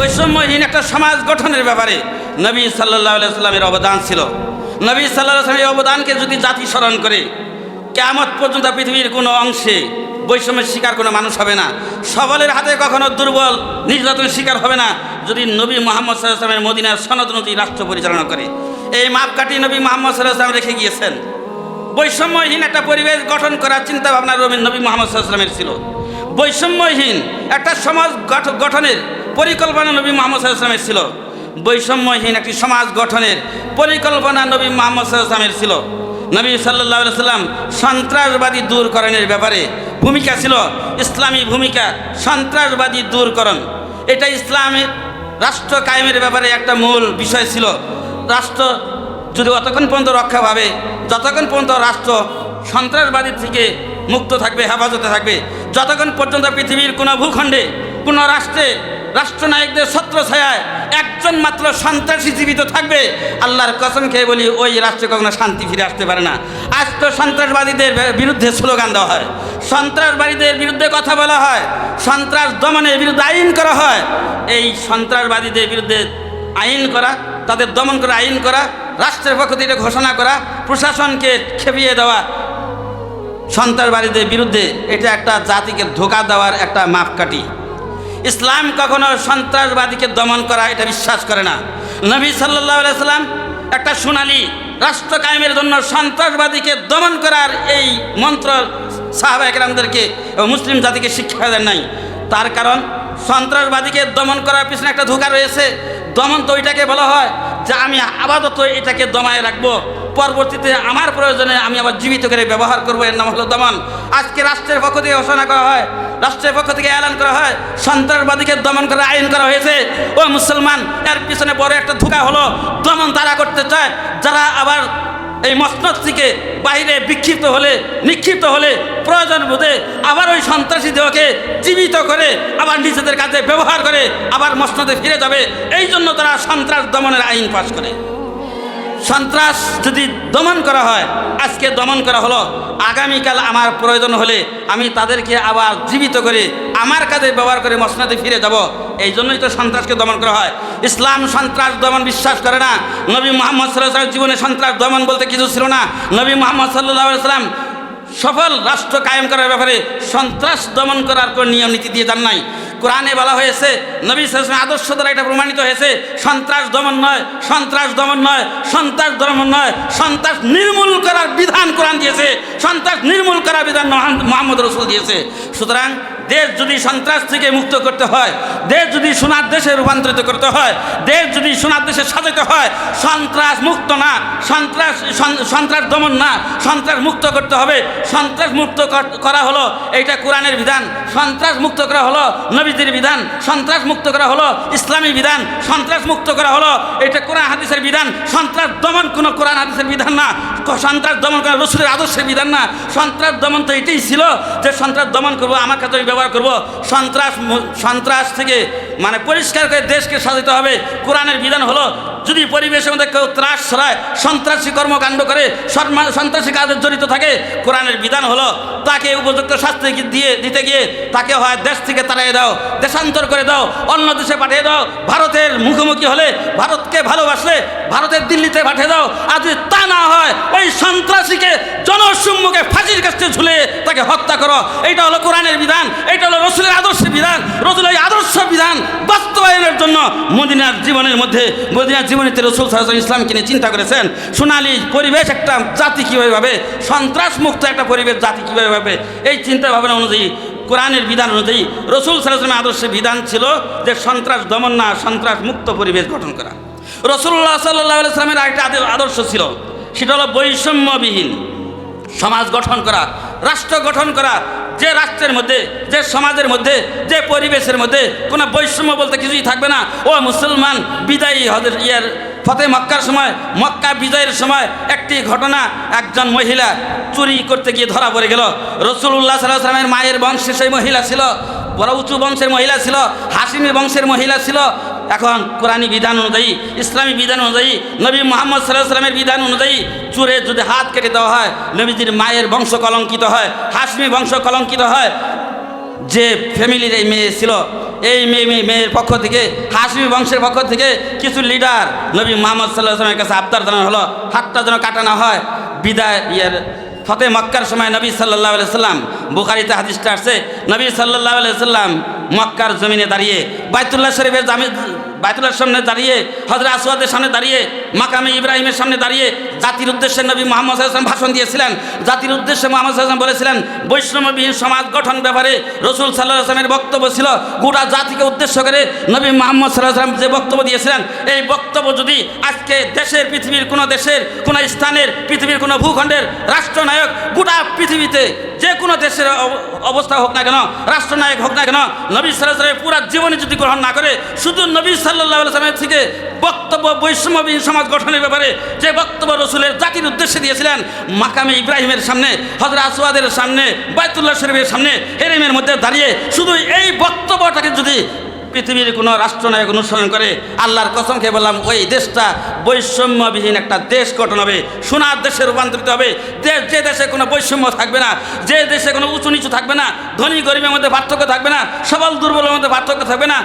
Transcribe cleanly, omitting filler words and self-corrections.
বৈষম্যহীন একটা সমাজ গঠনের ব্যাপারে নবী সাল্লাল্লাহু আলাইহি সাল্লামের অবদান ছিল। নবী সাল্লাল্লাহু আলাইহি সাল্লামের অবদানকে যদি জাতি স্মরণ করে, কিয়ামত পর্যন্ত পৃথিবীর কোনো অংশে বৈষম্যের শিকার কোনো মানুষ হবে না। সবলের হাতে কখনো দুর্বল নির্যাতনের শিকার হবে না যদি নবী মুহাম্মদ সাল্লাল্লাহু আলাইহি সাল্লামের মদিনার সনদ অনুযায়ী রাষ্ট্র পরিচালনা করে। এই মাপকাঠি নবী মুহাম্মদ সাল্লাল্লাহু আলাইহি সাল্লাম রেখে গিয়েছেন। বৈষম্যহীন একটা পরিবেশ গঠন করার চিন্তা ভাবনা নবী মুহাম্মদ সাল্লাল্লাহু আলাইহি সাল্লামের ছিল। বৈষম্যহীন একটা সমাজ গঠনের পরিকল্পনা নবী মুহাম্মদ সাল্লাল্লাহু আলাইহি সাল্লামের ছিল। বৈষম্যহীন একটি সমাজ গঠনের পরিকল্পনা নবী মুহাম্মদ সাল্লাল্লাহু আলাইহি সাল্লামের ছিল। নবী সাল্লাল্লাহু আলাইহি সাল্লাম সন্ত্রাসবাদী দূরকরণের ব্যাপারে ভূমিকা ছিল ইসলামী ভূমিকা। সন্ত্রাসবাদী দূরকরণ এটা ইসলামের রাষ্ট্র কায়েমের ব্যাপারে একটা মূল বিষয় ছিল। রাষ্ট্র যদি অতক্ষণ পর্যন্ত রক্ষা পাবে, যতক্ষণ পর্যন্ত রাষ্ট্র সন্ত্রাসবাদী থেকে মুক্ত থাকবে, হেফাজতে থাকবে, যতক্ষণ পর্যন্ত পৃথিবীর কোনো ভূখণ্ডে কোনো রাষ্ট্রে রাষ্ট্রনায়কদের ছত্রছায়ায় একজন মাত্র সন্ত্রাসী জীবিত থাকবে, আল্লাহর কসম খেয়ে বলি ওই রাষ্ট্রে কখনো শান্তি ফিরে আসতে পারে না। আজ তো সন্ত্রাসবাদীদের বিরুদ্ধে স্লোগান দেওয়া হয়, সন্ত্রাসবাদীদের বিরুদ্ধে কথা বলা হয়, সন্ত্রাস দমনের বিরুদ্ধে আইন করা হয়। এই সন্ত্রাসবাদীদের বিরুদ্ধে আইন করা, তাদের দমন করা আইন করা, রাষ্ট্রের পক্ষ থেকে ঘোষণা করা, প্রশাসনকে খেপিয়ে দেওয়া সন্ত্রাসবাদীদের বিরুদ্ধে, এটা একটা জাতিকে ধোঁকা দেওয়ার একটা মাপকাঠি। ইসলাম কখনো সন্ত্রাসবাদীকে দমন করা এটা বিশ্বাস করে না। নবী সাল্লাল্লাহু আলাইহি সাল্লাম একটা সোনালী রাষ্ট্র কায়েমের জন্য সন্ত্রাসবাদীকে দমন করার এই মন্ত্র সাহাবায়ে কেরামদেরকে এবং মুসলিম জাতিকে শিক্ষা দেন নাই। তার কারণ সন্ত্রাসবাদীকে দমন করার পিছনে একটা ধোঁকা রয়েছে। দমন তো ওইটাকে বলা হয় যে আমি আপাতত এটাকে দমায় রাখবো, পরবর্তীতে আমার প্রয়োজনে আমি আবার জীবিত করে ব্যবহার করবো, এর নাম হলো দমন। আজকে রাষ্ট্রের পক্ষ থেকে ঘোষণা করা হয়, রাষ্ট্রের পক্ষ থেকে এলান করা হয় সন্ত্রাসবাদীকে দমন করার আইন করা হয়েছে। ও মুসলমান, এর পিছনে বড় একটা ধোঁকা হলো দমন তারা করতে চায় যারা আবার এই মসনদ থেকে বাইরে বিক্ষিপ্ত হলে নিক্ষিপ্ত হলে প্রয়োজন বোধে আবার ওই সন্ত্রাসী দেহকে জীবিত করে আবার নিজেদের কাজে ব্যবহার করে আবার মসনদে ফিরে যাবে। এই জন্য তারা সন্ত্রাস দমনের আইন পাশ করে। সন্ত্রাস যদি দমন করা হয়, আজকে দমন করা হলো, আগামীকাল আমার প্রয়োজন হলে আমি তাদেরকে আবার জীবিত করে আমার কাজে ব্যবহার করে মসনদে ফিরে যাব। এই জন্যই তো সন্ত্রাসকে দমন করা হয়। ইসলাম সন্ত্রাস দমন বিশ্বাস করে না। নবী মুহাম্মদ সাল্লাল্লাহু আলাইহি ওয়াসাল্লাম জীবনে সন্ত্রাস দমন বলতে কিছু ছিল না। নবী মুহাম্মদ সাল্লাল্লাহু আলাইহি ওয়াসাল্লাম সফল রাষ্ট্র কায়েম করার ব্যাপারে সন্ত্রাস দমন করার কোন নিয়ম নীতি দিয়ে যান নাই। কোরআনে বলা হয়েছে, নবী সাল্লাল্লাহু আলাইহি ওয়াসাল্লাম আদর্শ দ্বারা এটা প্রমাণিত হয়েছে, সন্ত্রাস দমন নয়, সন্ত্রাস দমন নয়, সন্ত্রাস দমন নয়, সন্ত্রাস নির্মূল করার বিধান কোরআন দিয়েছে, সন্ত্রাস নির্মূল করার বিধান মুহাম্মদ রাসূল দিয়েছে। সুতরাং দেশ যদি সন্ত্রাস থেকে মুক্ত করতে হয়, দেশ যদি সোনার দেশে রূপান্তরিত করতে হয়, দেশ যদি সোনার দেশে সাজাতে হয়, সন্ত্রাস মুক্ত না, সন্ত্রাস দমন না, সন্ত্রাস মুক্ত করতে হবে। সন্ত্রাস মুক্ত করা হলো এইটা কোরআনের বিধান, সন্ত্রাস মুক্ত করা হলো নবীজির বিধান, সন্ত্রাস মুক্ত করা হলো ইসলামী বিধান, সন্ত্রাস মুক্ত করা হলো এটা কোরআন হাদিসের বিধান। সন্ত্রাস দমন কোনো কোরআন হাদিসের বিধান না, সন্ত্রাস দমন করা রাসূলের আদর্শের বিধান না। সন্ত্রাস দমন তো এটাই ছিল যে সন্ত্রাস দমন করবো, আমার কাছে ব্যবহার করবো। সন্ত্রাস থেকে মানে পরিষ্কার করে দেশকে সাজাতে হবে। কোরআনের বিধান হলো যদি পরিবেশের মধ্যে কেউ ত্রাস ছড়ায়, সন্ত্রাসী কর্মকাণ্ড করে, সন্ত্রাসী কাজে জড়িত থাকে, কোরআনের বিধান হলো তাকে উপযুক্ত শাস্তি দিতে গিয়ে তাকে হয় দেশ থেকে তাড়িয়ে দাও, দেশান্তর করে দাও, অন্য দেশে পাঠিয়ে দাও। ভারতের মুখোমুখি হলে, ভারতকে ভালোবাসলে ভারতের দিল্লিতে পাঠিয়ে দাও। আর যদি তা না হয় ওই সন্ত্রাসীকে জনসম্মুখে ফাঁসির কাছে ঝুলে তাকে হত্যা করো। এইটা হলো কোরআনের বিধান, এইটা হলো রাসূলের আদর্শের বিধান। রাসূলের আদর্শ বিধান বাস্তবায়নের জন্য মদিনার জীবনের মধ্যে, মদিনার জীবনীতে রাসূল সাল্লাল্লাহু আলাইহি ওয়াসাল্লাম ইসলামকে নিয়ে চিন্তা করেছেন। সোনালী পরিবেশ একটা জাতি কীভাবে হবে, সন্ত্রাস মুক্ত একটা পরিবেশ জাতি কীভাবে হবে, এই চিন্তা ভাবনা অনুযায়ী কোরআনের বিধান অনুযায়ী রাসূল সাল্লাল্লাহু আলাইহি ওয়াসাল্লামের আদর্শের বিধান ছিল যে সন্ত্রাস দমন না, সন্ত্রাস মুক্ত পরিবেশ গঠন করা। রাসূলুল্লাহ সাল্লাল্লাহু আলাইহি ওয়াসাল্লামের আরেকটা আদর্শ ছিল, সেটা হলো বৈষম্যবিহীন সমাজ গঠন করা, রাষ্ট্র গঠন করা। যে রাষ্ট্রের মধ্যে, যে সমাজের মধ্যে, যে পরিবেশের মধ্যে কোনো বৈষম্য বলতে কিছুই থাকবে না। ও মুসলমান, বিদায়ী ফতে মক্কার সময়, মক্কা বিজয়ের সময় একটি ঘটনা, একজন মহিলা চুরি করতে গিয়ে ধরা পড়ে গেল। রাসূলুল্লাহ সাল্লাল্লাহু আলাইহি ওয়াসাল্লামের মায়ের বংশে সেই মহিলা ছিল, বড় উঁচু বংশের মহিলা ছিল, হাশিমি বংশের মহিলা ছিল। এখন কোরআনী বিধান অনুযায়ী, ইসলামী বিধান অনুযায়ী, নবী মুহাম্মদ সাল্লাল্লাহু আলাইহি ওয়াসাল্লামের বিধান অনুযায়ী চুরে যদি হাত কেটে দেওয়া হয়, নবীজির মায়ের বংশ কলঙ্কিত হয়, হাশিমি বংশ কলঙ্কিত হয়। যে ফ্যামিলির এই মেয়ে ছিল, এই মেয়ের পক্ষ থেকে, হাশমি বংশের পক্ষ থেকে কিছু লিডার নবী মুহাম্মদ সাল্লাল্লাহু আলাইহি ওয়াসাল্লামের কাছে আবদার জানানো হলো, হাতটা যেন কাটানো হয়। বিদায় ফতে মক্কার সময় নবী সাল্লাল্লাহু আলাইহি সাল্লাম, বুখারীতে হাদিসটা আসছে, নবী সাল্লাল্লাহু আলাইহি সাল্লাম মক্কার জমিনে দাঁড়িয়ে বাইতুল্লাহ শরীফের বাইতুল্লাহর সামনে দাঁড়িয়ে, হযরত আসওয়াদের সামনে দাঁড়িয়ে, মাকামে ইব্রাহিমের সামনে দাঁড়িয়ে জাতির উদ্দেশ্যে নবী মুহাম্মদ সাল্লাল্লাহু আলাইহি ওয়াসাল্লাম ভাষণ দিয়েছিলেন। জাতির উদ্দেশ্যে মুহাম্মদ সাল্লাল্লাহু আলাইহি ওয়াসাল্লাম বলেছিলেন, বৈষম্যবিহীন সমাজ গঠন ব্যাপারে রাসূল সাল্লাল্লাহু আলাইহি ওয়াসাল্লামের বক্তব্য ছিল গোটা জাতিকে উদ্দেশ্য করে নবী মুহাম্মদ সাল্লাল্লাহু আলাইহি ওয়াসাল্লাম যে বক্তব্য দিয়েছিলেন, এই বক্তব্য যদি আজকে দেশের, পৃথিবীর কোনো দেশের, কোনো স্থানের, পৃথিবীর কোনো ভূখণ্ডের রাষ্ট্রনায়ক গোটা পৃথিবীতে যে কোনো দেশের অবস্থা হোক না কেন, রাষ্ট্রনায়ক হোক না কেন, নবী সাল্লাল্লাহু আলাইহি ওয়াসাল্লামের পুরা জীবনী যদি গ্রহণ না করে, শুধু নবী সাল্লাল্লাহু আলাইহি ওয়াসাল্লামের থেকে বক্তব্য বৈষম্যবিহীন সমাজ গঠনের ব্যাপারে যে বক্তব্য রাসূলের জাতির উদ্দেশ্যে দিয়েছিলেন, মাকামে ইব্রাহিমের সামনে, হযরত আসওয়াদের সামনে, বাইতুল্লাহ শরীফের সামনে, হেরেমের মধ্যে দাঁড়িয়ে শুধু এই বক্তব্যটাকে যদি পৃথিবীর কোনো রাষ্ট্রনায়ক অনুসরণ করে, আল্লাহর কসম খেয়ে বললাম, ওই দেশটা বৈষম্যবিহীন একটা দেশ গঠন হবে, সোনার দেশে রূপান্তরিত হবে। যে দেশে কোনো বৈষম্য থাকবে না, যে দেশে কোনো উঁচু নিচু থাকবে না, ধনী গরিবের মধ্যে পার্থক্য থাকবে না, সবল দুর্বলের মধ্যে পার্থক্য থাকবে না।